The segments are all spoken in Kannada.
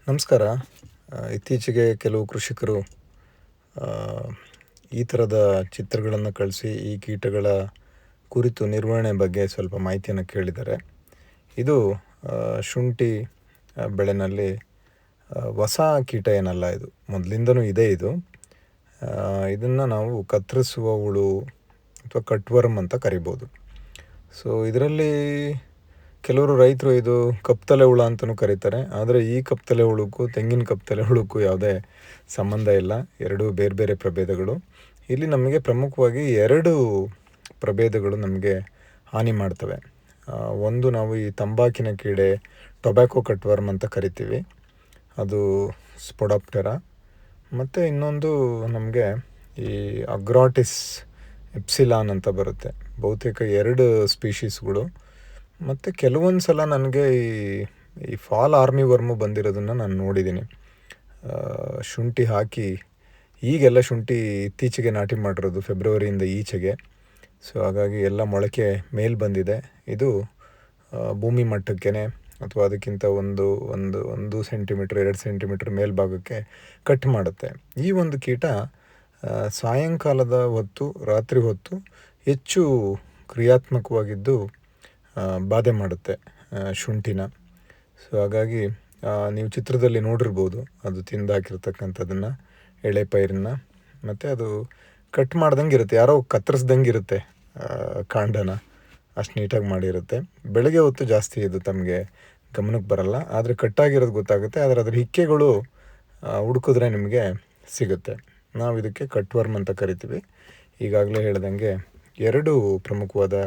ನಮಸ್ಕಾರ. ಇತ್ತೀಚೆಗೆ ಕೆಲವು ಕೃಷಿಕರು ಆ, ಈ ಥರದ ಚಿತ್ರಗಳನ್ನು ಕಳಿಸಿ ಈ ಕೀಟಗಳ ಕುರಿತು ನಿರ್ವಹಣೆ ಬಗ್ಗೆ ಸ್ವಲ್ಪ ಮಾಹಿತಿಯನ್ನು ಕೇಳಿದ್ದಾರೆ. ಇದು ಶುಂಠಿ ಬೆಳೆನಲ್ಲಿ ಹೊಸ ಕೀಟ ಏನಲ್ಲ, ಇದು ಮೊದಲಿಂದನೂ ಇದೆ. ಇದನ್ನು ನಾವು ಕತ್ತರಿಸುವ ಹುಳು ಅಥವಾ ಕಟ್ವರ್ಮ್ ಅಂತ ಕರಿಬೋದು. ಸೊ ಇದರಲ್ಲಿ ಕೆಲವರು ರೈತರು ಇದು ಕಪ್ತಲೆ ಹುಳ ಅಂತಲೂ ಕರೀತಾರೆ. ಆದರೆ ಈ ಕಪ್ತಲೆ ಹುಳುಕ್ಕೂ ತೆಂಗಿನ ಕಪ್ತಲೆ ಹುಳುಕ್ಕೂ ಯಾವುದೇ ಸಂಬಂಧ ಇಲ್ಲ. ಎರಡೂ ಬೇರೆ ಬೇರೆ ಪ್ರಭೇದಗಳು. ಇಲ್ಲಿ ನಮಗೆ ಪ್ರಮುಖವಾಗಿ ಎರಡು ಪ್ರಭೇದಗಳು ನಮಗೆ ಹಾನಿ ಮಾಡ್ತವೆ. ಒಂದು ನಾವು ಈ ತಂಬಾಕಿನ ಕೀಡೆ ಟೊಬ್ಯಾಕೊ ಕಟ್ವರ್ಮ್ ಅಂತ ಕರಿತೀವಿ, ಅದು ಸ್ಪೊಡಾಪ್ಟೆರಾ. ಮತ್ತು ಇನ್ನೊಂದು ನಮಗೆ ಈ ಅಗ್ರಾಟಿಸ್ ಎಪ್ಸಿಲಾನ್ ಅಂತ ಬರುತ್ತೆ. ಬಹುತೇಕ ಎರಡು ಸ್ಪೀಷೀಸ್ಗಳು. ಮತ್ತು ಕೆಲವೊಂದು ಸಲ ನನಗೆ ಈ ಫಾಲ್ ಆರ್ಮಿ ವರ್ಮು ಬಂದಿರೋದನ್ನು ನಾನು ನೋಡಿದ್ದೀನಿ. ಶುಂಠಿ ಹಾಕಿ, ಈಗೆಲ್ಲ ಶುಂಠಿ ಇತ್ತೀಚೆಗೆ ನಾಟಿ ಮಾಡಿರೋದು ಫೆಬ್ರವರಿಯಿಂದ ಈಚೆಗೆ. ಸೊ ಹಾಗಾಗಿ ಎಲ್ಲ ಮೊಳಕೆ ಮೇಲೆ ಬಂದಿದೆ. ಇದು ಭೂಮಿ ಮಟ್ಟಕ್ಕೆ ಅಥವಾ ಅದಕ್ಕಿಂತ ಒಂದು ಸೆಂಟಿಮೀಟ್ರ್ 2 ಸೆಂಟಿಮೀಟ್ರ್ ಮೇಲ್ಭಾಗಕ್ಕೆ ಕಟ್ ಮಾಡುತ್ತೆ. ಈ ಒಂದು ಕೀಟ ಸಾಯಂಕಾಲದ ಹೊತ್ತು, ರಾತ್ರಿ ಹೊತ್ತು ಹೆಚ್ಚು ಕ್ರಿಯಾತ್ಮಕವಾಗಿದ್ದು ಬಾಧೆ ಮಾಡುತ್ತೆ ಶುಂಠಿನ. ಸೊ ಹಾಗಾಗಿ ನೀವು ಚಿತ್ರದಲ್ಲಿ ನೋಡಿರ್ಬೋದು, ಅದು ತಿಂದಾಕಿರ್ತಕ್ಕಂಥದ್ದನ್ನು, ಎಳೆ ಪೈರನ್ನ. ಮತ್ತು ಅದು ಕಟ್ ಮಾಡ್ದಂಗೆ ಇರುತ್ತೆ, ಯಾರೋ ಕತ್ತರಿಸ್ದಂಗೆ ಇರುತ್ತೆ ಕಾಂಡನ, ಅಷ್ಟು ನೀಟಾಗಿ ಮಾಡಿರುತ್ತೆ. ಬೆಳಗ್ಗೆ ಹೊತ್ತು ಜಾಸ್ತಿ ಇದು ತಮಗೆ ಗಮನಕ್ಕೆ ಬರಲ್ಲ, ಆದರೆ ಕಟ್ಟಾಗಿರೋದು ಗೊತ್ತಾಗುತ್ತೆ. ಆದರೆ ಅದ್ರ ಹಿಕ್ಕೆಗಳು ಹುಡುಕಿದ್ರೆ ನಿಮಗೆ ಸಿಗುತ್ತೆ. ನಾವು ಇದಕ್ಕೆ ಕಟ್ವರ್ಮ್ ಅಂತ ಕರಿತೀವಿ. ಈಗಾಗಲೇ ಹೇಳ್ದಂಗೆ ಎರಡು ಪ್ರಮುಖವಾದ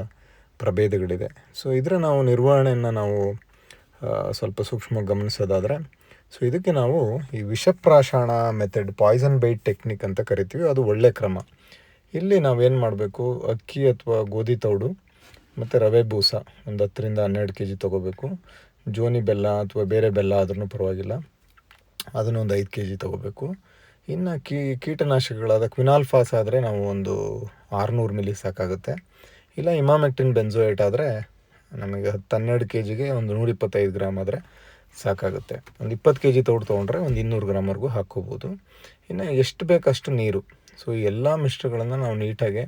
ಪ್ರಭೇದಗಳಿದೆ. ಸೊ ಇದರ ನಾವು ನಿರ್ವಹಣೆಯನ್ನು ನಾವು ಸ್ವಲ್ಪ ಸೂಕ್ಷ್ಮವಾಗಿ ಗಮನಿಸೋದಾದರೆ, ಸೊ ಇದಕ್ಕೆ ನಾವು ಈ ವಿಷಪ್ರಾಶಾಣ ಮೆಥಡ್, ಪಾಯ್ಸನ್ ಬೈಟ್ ಟೆಕ್ನಿಕ್ ಅಂತ ಕರಿತೀವಿ. ಅದು ಒಳ್ಳೆಯ ಕ್ರಮ. ಇಲ್ಲಿ ನಾವೇನು ಮಾಡಬೇಕು, ಅಕ್ಕಿ ಅಥವಾ ಗೋಧಿ ತೌಡು ಮತ್ತು ರವೆ ಬೂಸ ಒಂದು 10-12 kg ತೊಗೋಬೇಕು. ಜೋನಿ ಬೆಲ್ಲ ಅಥವಾ ಬೇರೆ ಬೆಲ್ಲ ಆದ್ರೂ ಪರವಾಗಿಲ್ಲ, ಅದನ್ನೊಂದು 5 kg ತೊಗೋಬೇಕು. ಇನ್ನು ಕೀಟನಾಶಕಗಳಾದ ಕ್ವಿನಾಲ್ಫಾಸ್ ಆದರೆ ನಾವು ಒಂದು 600 ml ಸಾಕಾಗುತ್ತೆ. ಇಲ್ಲ ಇಮಾಮೆಕ್ಟಿನ್ ಬೆಂಜೋಯೇಟ್ ಆದರೆ ನಮಗೆ 10-12 kgಗೆ ಒಂದು 125 ಗ್ರಾಮ್ ಆದರೆ ಸಾಕಾಗುತ್ತೆ. ಒಂದು 20 kg ತೌಡು ತೊಗೊಂಡ್ರೆ ಒಂದು 200 ಗ್ರಾಮ್ವರೆಗೂ ಹಾಕ್ಕೋಬೋದು. ಇನ್ನು ಎಷ್ಟು ಬೇಕಷ್ಟು ನೀರು. ಸೊ ಈ ಎಲ್ಲ ಮಿಶ್ರಗಳನ್ನು ನಾವು ನೀಟಾಗಿ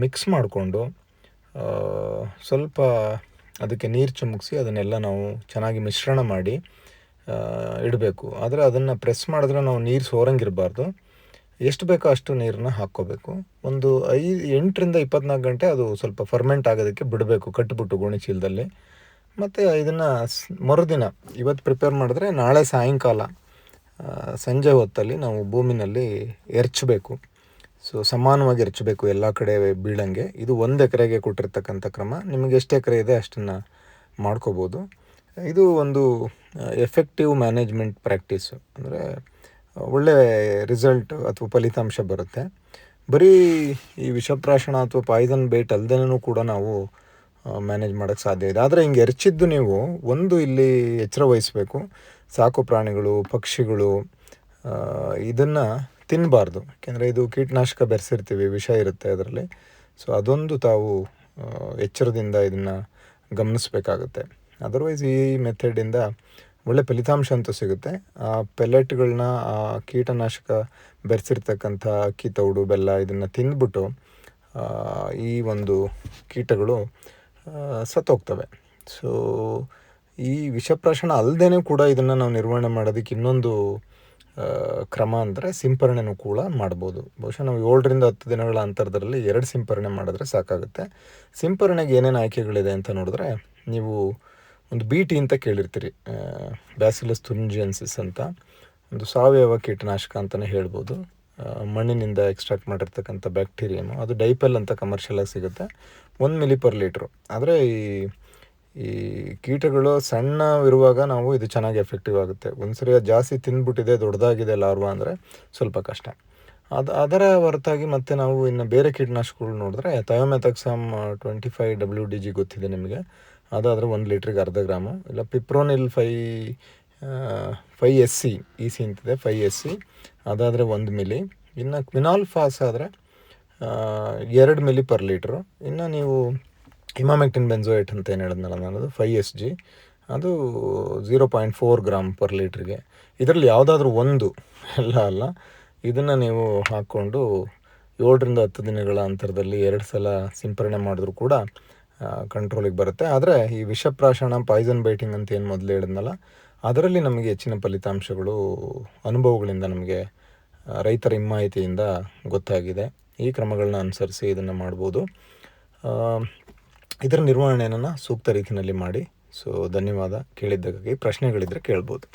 ಮಿಕ್ಸ್ ಮಾಡಿಕೊಂಡು ಸ್ವಲ್ಪ ಅದಕ್ಕೆ ನೀರು ಚಿಮುಕಿಸಿ ಅದನ್ನೆಲ್ಲ ನಾವು ಚೆನ್ನಾಗಿ ಮಿಶ್ರಣ ಮಾಡಿ ಇಡಬೇಕು. ಆದರೆ ಅದನ್ನು ಪ್ರೆಸ್ ಮಾಡಿದ್ರೆ ನಾವು ನೀರು ಸೋರಂಗಿರಬಾರ್ದು. ಎಷ್ಟು ಬೇಕೋ ಅಷ್ಟು ನೀರನ್ನ ಹಾಕ್ಕೋಬೇಕು. ಒಂದು 8ರಿಂದ 24 ಗಂಟೆ ಅದು ಸ್ವಲ್ಪ ಫರ್ಮೆಂಟ್ ಆಗೋದಕ್ಕೆ ಬಿಡಬೇಕು, ಕಟ್ಟಿಬಿಟ್ಟು ಗೋಣಿಚೀಲದಲ್ಲಿ. ಮತ್ತು ಇದನ್ನು ಮರುದಿನ, ಇವತ್ತು ಪ್ರಿಪೇರ್ ಮಾಡಿದ್ರೆ ನಾಳೆ ಸಾಯಂಕಾಲ ಸಂಜೆ ಹೊತ್ತಲ್ಲಿ ನಾವು ಭೂಮಿನಲ್ಲಿ ಎರ್ಚಬೇಕು. ಸೊ ಸಮಾನವಾಗಿ ಎರ್ಚಬೇಕು, ಎಲ್ಲ ಕಡೆ ಬೀಳಂಗೆ. ಇದು 1 ಎಕರೆಗೆ ಕೊಟ್ಟಿರ್ತಕ್ಕಂಥ ಕ್ರಮ. ನಿಮಗೆ ಎಷ್ಟು ಎಕರೆ ಇದೆ ಅಷ್ಟನ್ನು ಮಾಡ್ಕೋಬೋದು. ಇದು ಒಂದು ಎಫೆಕ್ಟಿವ್ ಮ್ಯಾನೇಜ್ಮೆಂಟ್ ಪ್ರಾಕ್ಟೀಸು. ಅಂದರೆ ಒಳ್ಳೆ ರಿಸಲ್ಟ್ ಅಥವಾ ಫಲಿತಾಂಶ ಬರುತ್ತೆ. ಬರೀ ಈ ವಿಷಪ್ರಾಶನ ಅಥವಾ ಪಾಯ್ಸನ್ ಬೈಟ್ ಅಲ್ಲದೇನೂ ಕೂಡ ನಾವು ಮ್ಯಾನೇಜ್ ಮಾಡೋಕ್ಕೆ ಸಾಧ್ಯ ಇದೆ. ಆದರೆ ಹಿಂಗೆ ಎರ್ಚಿದ್ದು ನೀವು ಇಲ್ಲಿ ಎಚ್ಚರ ವಹಿಸಬೇಕು. ಸಾಕು ಪ್ರಾಣಿಗಳು, ಪಕ್ಷಿಗಳು ಇದನ್ನು ತಿನ್ನಬಾರ್ದು. ಯಾಕೆಂದರೆ ಇದು ಕೀಟನಾಶಕ ಬೆರೆಸಿರ್ತೀವಿ, ವಿಷ ಇರುತ್ತೆ ಅದರಲ್ಲಿ. ಸೊ ಅದೊಂದು ತಾವು ಎಚ್ಚರದಿಂದ ಇದನ್ನು ಗಮನಿಸಬೇಕಾಗುತ್ತೆ. ಅದರ್ವೈಸ್ ಈ ಮೆಥಡಿಂದ ಒಳ್ಳೆ ಫಲಿತಾಂಶ ಅಂತೂ ಸಿಗುತ್ತೆ. ಆ ಪೆಲೆಟ್ಗಳನ್ನ, ಆ ಕೀಟನಾಶಕ ಬೆರೆಸಿರ್ತಕ್ಕಂಥ ಅಕ್ಕಿ ತೌಡು, ಬೆಲ್ಲ ಇದನ್ನು ತಿಂದ್ಬಿಟ್ಟು ಈ ಒಂದು ಕೀಟಗಳು ಸತ್ತೋಗ್ತವೆ. ಸೊ ಈ ವಿಷಪ್ರಾಶನ ಅಲ್ಲದೇ ಕೂಡ ಇದನ್ನು ನಾವು ನಿರ್ವಹಣೆ ಮಾಡೋದಕ್ಕೆ ಇನ್ನೊಂದು ಕ್ರಮ ಅಂದರೆ ಸಿಂಪರಣೆನೂ ಕೂಡ ಮಾಡ್ಬೋದು. ಬಹುಶಃ ನಾವು 7-10 ದಿನಗಳ ಅಂತರದಲ್ಲಿ 2 ಸಿಂಪರಣೆ ಮಾಡಿದ್ರೆ ಸಾಕಾಗುತ್ತೆ. ಸಿಂಪರಣೆಗೆ ಏನೇನು ಆಯ್ಕೆಗಳಿದೆ ಅಂತ ನೋಡಿದ್ರೆ, ನೀವು ಒಂದು BT ಅಂತ ಕೇಳಿರ್ತೀರಿ, ಬ್ಯಾಸಿಲಸ್ ಥುರಿಂಜಿಯನ್ಸಿಸ್ ಅಂತ. ಒಂದು ಸಾವಯವ ಕೀಟನಾಶಕ ಅಂತಲೇ ಹೇಳ್ಬೋದು. ಮಣ್ಣಿನಿಂದ ಎಕ್ಸ್ಟ್ರಾಕ್ಟ್ ಮಾಡಿರ್ತಕ್ಕಂಥ ಬ್ಯಾಕ್ಟೀರಿಯನು. ಅದು ಡೈಪೆಲ್ ಅಂತ ಕಮರ್ಷಿಯಲಾಗಿ ಸಿಗುತ್ತೆ, 1 ml/L. ಆದರೆ ಈ ಕೀಟಗಳು ಸಣ್ಣವಿರುವಾಗ ನಾವು ಇದು ಚೆನ್ನಾಗಿ ಎಫೆಕ್ಟಿವ್ ಆಗುತ್ತೆ. ಒಂದ್ಸರಿ ಅದು ಜಾಸ್ತಿ ತಿಂದ್ಬಿಟ್ಟಿದೆ, ದೊಡ್ಡದಾಗಿದೆ ಲಾರ್ವಾ ಅಂದರೆ ಸ್ವಲ್ಪ ಕಷ್ಟ. ಅದರ ಹೊರತಾಗಿ ಮತ್ತೆ ನಾವು ಇನ್ನು ಬೇರೆ ಕೀಟನಾಶಕಗಳು ನೋಡಿದ್ರೆ, ಥಯೋಮೆಥಾಕ್ಸಾಮ್ 25 WDG ಗೊತ್ತಿದೆ ನಿಮಗೆ. ಅದಾದರೆ 1 ಲೀಟ್ರಿಗೆ 0.5 ಗ್ರಾಮು. ಇಲ್ಲ ಪಿಪ್ರೋನಿಲ್ 5SC EC ಅಂತಿದೆ, 5SC, ಅದಾದರೆ 1 ml. ಇನ್ನು ಕ್ವಿನಾಲ್ಫಾಸ್ ಆದರೆ 2 ml/L. ಇನ್ನು ನೀವು ಇಮಾಮೆಕ್ಟಿನ್ ಬೆಂಜೋಯೇಟ್ ಅಂತ ಏನು ಹೇಳಿದ್ನಲ್ಲ ನಾನು, 5SG, ಅದು 0.4 ಗ್ರಾಮ್ ಪರ್ ಲೀಟ್ರಿಗೆ. ಇದರಲ್ಲಿ ಯಾವುದಾದ್ರೂ ಒಂದು, ಎಲ್ಲ ಅಲ್ಲ, ಇದನ್ನು ನೀವು ಹಾಕ್ಕೊಂಡು 7 ರಿಂದ 10 ದಿನಗಳ ಅಂತರದಲ್ಲಿ 2 ಸಲ ಸಿಂಪರಣೆ ಮಾಡಿದ್ರೂ ಕೂಡ ಕಂಟ್ರೋಲಿಗೆ ಬರುತ್ತೆ. ಆದರೆ ಈ ವಿಷಪ್ರಾಶನ, ಪಾಯ್ಸನ್ ಬೈಟಿಂಗ್ ಅಂತ ಏನು ಮೊದಲು ಹೇಳಿದ್ನಲ್ಲ, ಅದರಲ್ಲಿ ನಮಗೆ ಹೆಚ್ಚಿನ ಫಲಿತಾಂಶಗಳು ಅನುಭವಗಳಿಂದ ನಮಗೆ ರೈತರ ಹಿಮ್ಮಾಹಿತಿಯಿಂದ ಗೊತ್ತಾಗಿದೆ. ಈ ಕ್ರಮಗಳನ್ನ ಅನುಸರಿಸಿ ಇದನ್ನು ಮಾಡ್ಬೋದು. ಇದರ ನಿರ್ವಹಣೆಯನ್ನು ಸೂಕ್ತ ರೀತಿಯಲ್ಲಿ ಮಾಡಿ. ಸೊ ಧನ್ಯವಾದ. ಕೇಳಿದ್ದಕ್ಕಾಗಿ. ಪ್ರಶ್ನೆಗಳಿದ್ದರೆ ಕೇಳ್ಬೋದು.